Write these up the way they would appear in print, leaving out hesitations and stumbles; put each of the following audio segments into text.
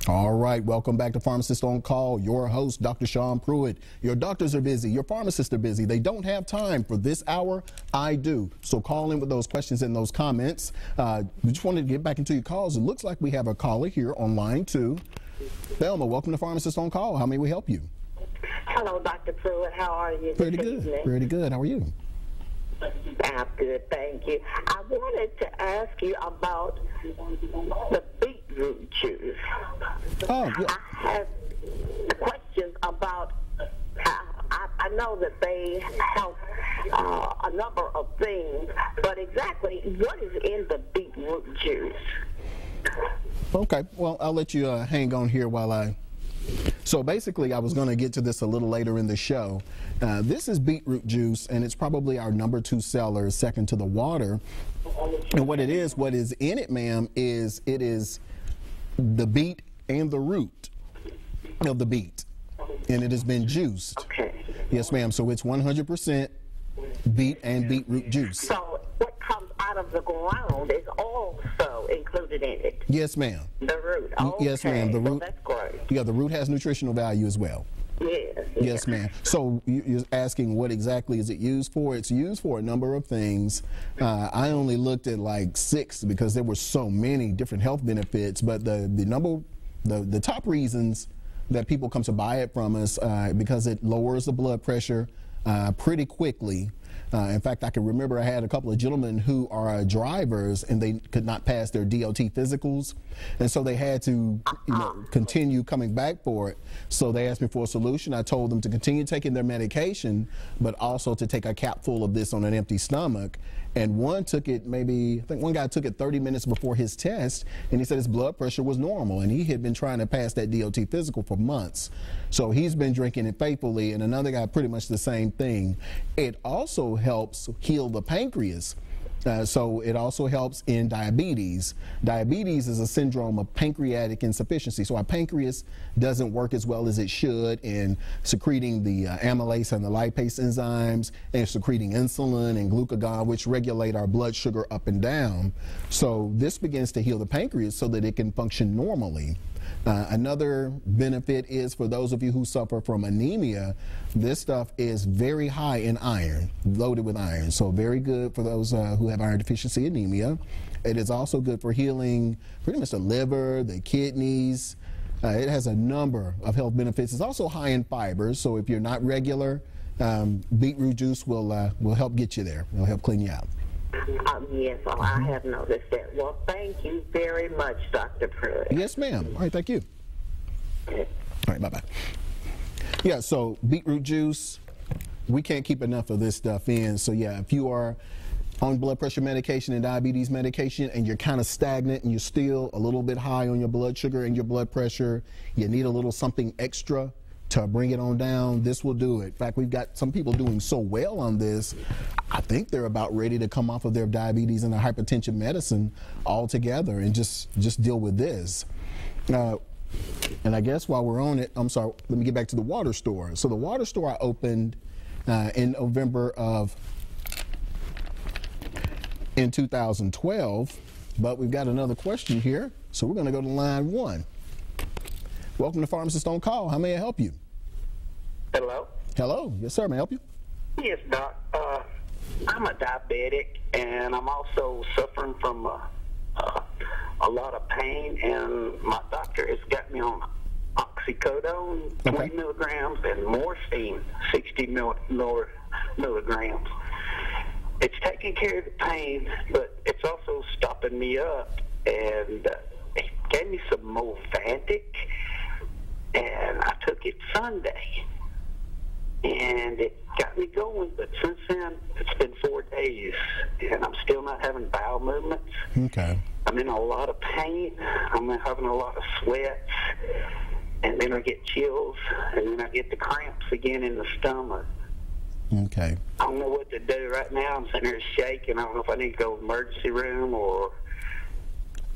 All right, welcome back to Pharmacist on Call. Your host, Dr. Sean Pruitt. Your doctors are busy, your pharmacists are busy. They don't have time for this hour. I do. So call in with those questions and those comments. We just wanted to get back into your calls. It looks like we have a caller here on line 2. Thelma, welcome to Pharmacist on Call. How may we help you? Hello, Dr. Pruitt. How are you? Pretty good. Pretty good. How are you? I'm good, thank you. I wanted to ask you about the beetroot juice. Oh, yeah. I have questions about I know that they help a number of things, but exactly what is in the beetroot juice? Okay, well, I'll let you hang on here while So basically, I was going to get to this a little later in the show. This is beetroot juice, and it's probably our number 2 seller, second to the water. And what is in it, ma'am, is it is the beet and the root of the beet, and it has been juiced. Okay. Yes, ma'am. So it's 100% beet and beetroot juice. So what comes out of the ground is also included in it? Yes, ma'am. The root. Okay. Yes, ma'am. The root. Well, that's great. Yeah, the root has nutritional value as well. Yes. Yes, ma'am. So you're asking what exactly is it used for? It's used for a number of things. I only looked at like 6 because there were so many different health benefits, but the top reasons that people come to buy it from us because it lowers the blood pressure pretty quickly. In fact, I can remember I had a couple of gentlemen who are drivers and they could not pass their DOT physicals, and so they had to continue coming back for it. So they asked me for a solution. I told them to continue taking their medication, but also to take a capful of this on an empty stomach. And one took it I think one guy took it 30 minutes before his test, and he said his blood pressure was normal, and he had been trying to pass that DOT physical for months. So he's been drinking it faithfully, and another guy pretty much the same thing. It also helps heal the pancreas. So it also helps in diabetes. Diabetes is a syndrome of pancreatic insufficiency. So our pancreas doesn't work as well as it should in secreting the amylase and the lipase enzymes and secreting insulin and glucagon, which regulate our blood sugar up and down. So this begins to heal the pancreas so that it can function normally. Another benefit is for those of you who suffer from anemia, this stuff is very high in iron, loaded with iron. So very good for those who have iron deficiency anemia. It is also good for healing pretty much the liver, the kidneys. It has a number of health benefits. It's also high in fiber, so if you're not regular, beetroot juice will help get you there. It'll help clean you out. Yes, I have noticed that. Well, thank you very much, Dr. Pruitt. Yes, ma'am. All right, thank you. All right, bye-bye. Yeah, so beetroot juice, we can't keep enough of this stuff in. So, yeah, if you are on blood pressure medication and diabetes medication and you're kind of stagnant and you're still a little bit high on your blood sugar and your blood pressure, you need a little something extra to bring it on down, this will do it. In fact, we've got some people doing so well on this, I think they're about ready to come off of their diabetes and their hypertension medicine altogether and just deal with this. And I guess while we're on it, I'm sorry, let me get back to the water store. So the water store I opened in November in 2012, but we've got another question here, so we're going to go to line 1. Welcome to Pharmacist on Call. How may I help you? Hello? Hello. Yes, sir. May I help you? Yes, Doc. I'm a diabetic, and I'm also suffering from a lot of pain, and my doctor has got me on oxycodone, 20 milligrams, and morphine, 60 milligrams. It's taking care of the pain, but it's also stopping me up, and it gave me some Movantic, and I took it Sunday, and it got me going, but since then, it's been 4 days, and I'm still not having bowel movements. Okay. I'm in a lot of pain. I'm having a lot of sweats, and then I get chills, and then I get the cramps again in the stomach. Okay. I don't know what to do right now. I'm sitting here shaking. I don't know if I need to go to the emergency room or...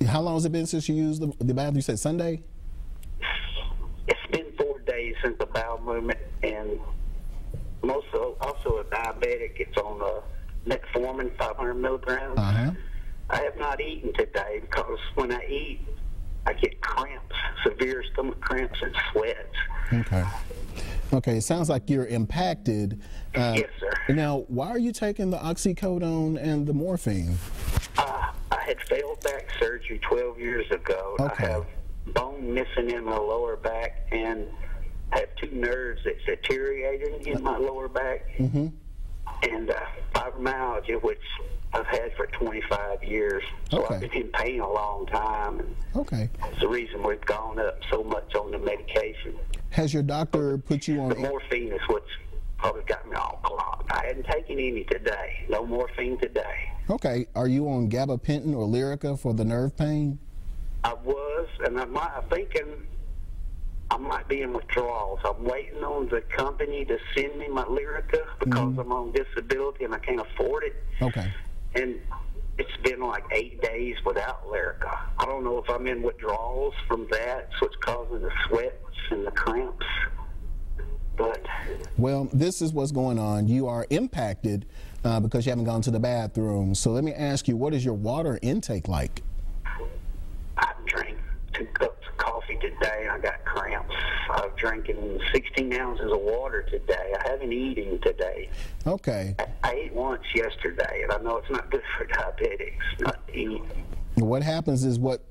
How long has it been since you used the bathroom? You said Sunday? It's been 4 days since the bowel movement, and also a diabetic. It's on metformin, 500 milligrams. I have not eaten today because when I eat, I get cramps, severe stomach cramps and sweats. Okay. Okay, it sounds like you're impacted. Yes, sir. Now, why are you taking the oxycodone and the morphine? I had failed back surgery 12 years ago. Okay. I have bone missing in my lower back and I have two nerves that's deteriorating in my lower back. Mm-hmm. And fibromyalgia, which I've had for 25 years. So Okay. I've been in pain a long time. And Okay. it's the reason we've gone up so much on the medication. Has your doctor put you The on? morphine is what's probably got me all clogged. I hadn't taken any today. No morphine today. Okay. Are you on gabapentin or Lyrica for the nerve pain? I was, and I'm thinking I might be in withdrawals. I'm waiting on the company to send me my Lyrica because I'm on disability and I can't afford it. Okay. And it's been like 8 days without Lyrica. I don't know if I'm in withdrawals from that, so it's causing the sweats and the cramps. But Well, this is what's going on. You are impacted because you haven't gone to the bathroom. So let me ask you, what is your water intake like? I drank 2 cups of coffee today and I got cramps. I've drinking 16 ounces of water today. I haven't eaten today. Okay. I ate once yesterday, and I know it's not good for diabetics not to eat. What happens is what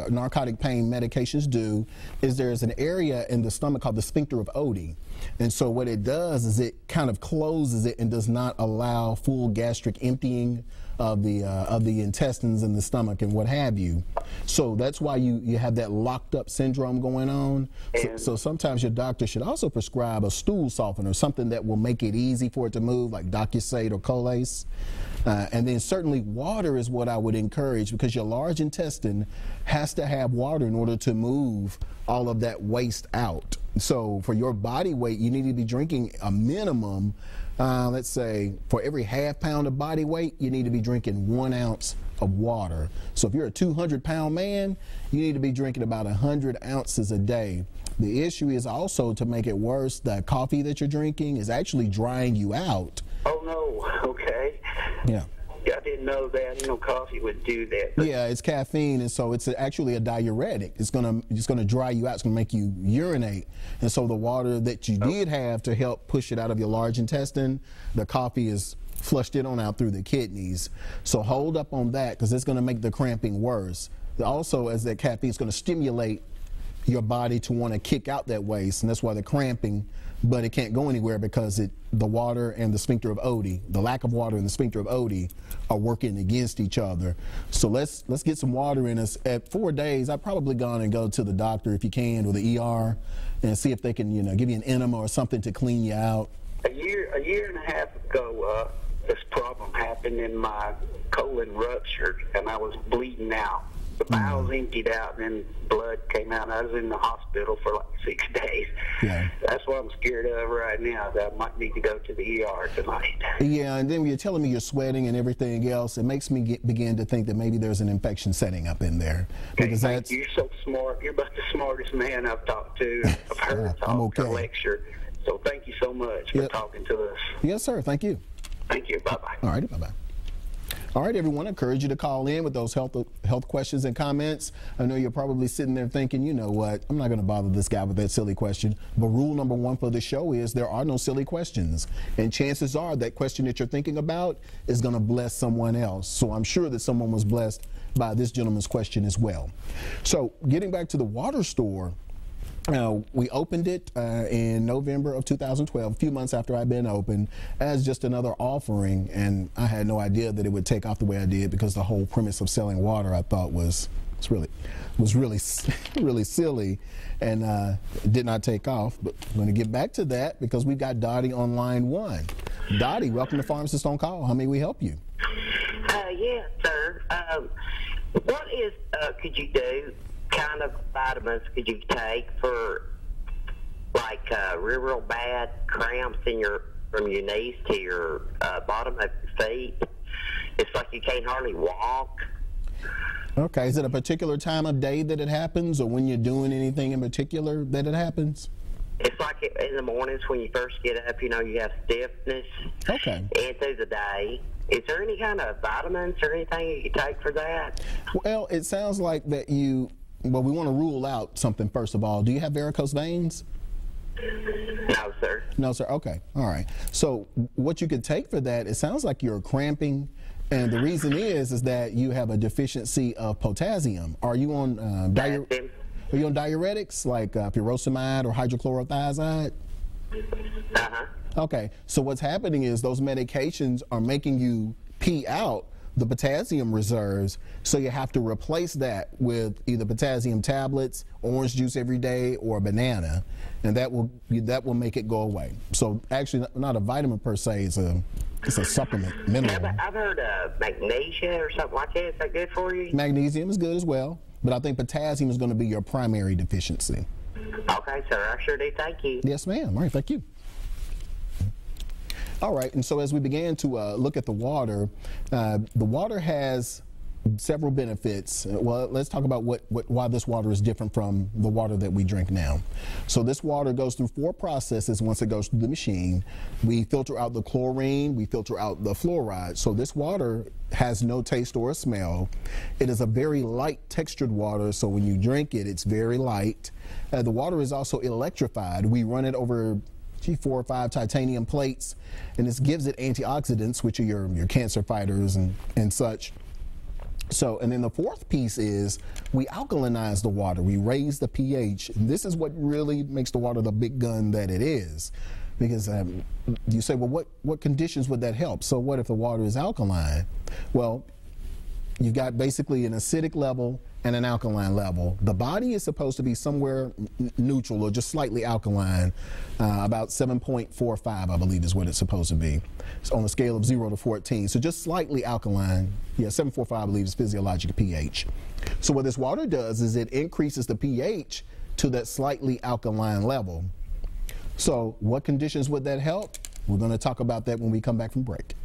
narcotic pain medications do is there's an area in the stomach called the sphincter of Oddi. And so what it does is it kind of closes it and does not allow full gastric emptying of the intestines and the stomach and what have you. So that's why you have that locked up syndrome going on. So sometimes your doctor should also prescribe a stool softener, something that will make it easy for it to move, like Docusate or Colace. And then certainly water is what I would encourage, because your large intestine has to have water in order to move all of that waste out. So for your body weight, you need to be drinking a minimum, let's say for every half pound of body weight, you need to be drinking 1 ounce of water. So if you're a 200-pound man, you need to be drinking about 100 ounces a day. The issue is also, to make it worse, the coffee that you're drinking is actually drying you out. Oh, no. Okay. Yeah. I didn't know that. Coffee would do that. But Yeah, it's caffeine, and so it's actually a diuretic. It's gonna dry you out. It's gonna make you urinate, and so the water that you did have to help push it out of your large intestine, the coffee is flushed it on out through the kidneys. So hold up on that, because it's gonna make the cramping worse. Also, as that caffeine is gonna stimulate your body to want to kick out that waste, and that's why the cramping, but it can't go anywhere because the water and the sphincter of Oddi, the lack of water and the sphincter of Oddi are working against each other. So let's get some water in us. At 4 days, I've probably gone and go to the doctor if you can, or the ER, and see if they can, give you an enema or something to clean you out. a year and a half ago, this problem happened and my colon ruptured and I was bleeding out. The bowels emptied out and then blood came out. I was in the hospital for like 6 days. Yeah. That's what I'm scared of right now, that I might need to go to the ER tonight. Yeah, and then when you're telling me you're sweating and everything else, it makes me begin to think that maybe there's an infection setting up in there. Okay, Because thank you. You're so smart. You're about the smartest man I've talked to. I've heard I'm talk okay. or lecture. So thank you so much for talking to us. Yes, sir. Thank you. Thank you. Bye-bye. All right. Bye-bye. All right, everyone, I encourage you to call in with those health questions and comments. I know you're probably sitting there thinking, you know what, I'm not going to bother this guy with that silly question. But rule number 1 for the show is there are no silly questions. And chances are that question that you're thinking about is going to bless someone else. So I'm sure that someone was blessed by this gentleman's question as well. So getting back to the water store, we opened it in November of 2012, a few months after I'd been open, as just another offering, and I had no idea that it would take off the way I did, because the whole premise of selling water I thought was really silly, and it did not take off. But I'm going to get back to that because we've got Dottie on line 1. Dottie, welcome to Pharmacist on Call. How may we help you? Yes, sir. What could you do? Kind of vitamins could you take for like real bad cramps from your knees to your bottom of your feet? It's like you can't hardly walk. Okay, is it a particular time of day that it happens, or when you're doing anything in particular that it happens? It's like in the mornings when you first get up, you have stiffness. Okay. And through the day. Is there any kind of vitamins or anything you can take for that? Well, it sounds like that you Well, we want to rule out something first of all. Do you have varicose veins? No, sir. No, sir. Okay. All right. So what you could take for that, it sounds like you're cramping, and the reason is that you have a deficiency of potassium. Are you on are you on diuretics like furosemide or hydrochlorothiazide? Uh-huh. Okay. So what's happening is those medications are making you pee out the potassium reserves, so you have to replace that with either potassium tablets, orange juice every day, or a banana, and that will make it go away. So actually, not a vitamin per se; it's a supplement, mineral. I've heard of magnesia or something like that. Is that good for you? Magnesium is good as well, but I think potassium is going to be your primary deficiency. Okay, sir. I sure do. Thank you. Yes, ma'am. All right, thank you. All right, and so as we began to look at the water has several benefits. Well, let's talk about why this water is different from the water that we drink now. So this water goes through 4 processes once it goes through the machine. We filter out the chlorine, we filter out the fluoride. So this water has no taste or smell. It is a very light textured water, so when you drink it, it's very light. The water is also electrified. We run it over 4 or 5 titanium plates, and this gives it antioxidants, which are your cancer fighters and such. So, and then the 4th piece is we alkalinize the water. We raise the pH. And this is what really makes the water the big gun that it is. Because you say, well, what conditions would that help? So what if the water is alkaline? Well, you've got basically an acidic level and an alkaline level. The body is supposed to be somewhere neutral or just slightly alkaline, about 7.45, I believe is what it's supposed to be. It's on a scale of 0 to 14. So just slightly alkaline. Yeah, 7.45 I believe is physiologic pH. So what this water does is it increases the pH to that slightly alkaline level. So what conditions would that help? We're going to talk about that when we come back from break.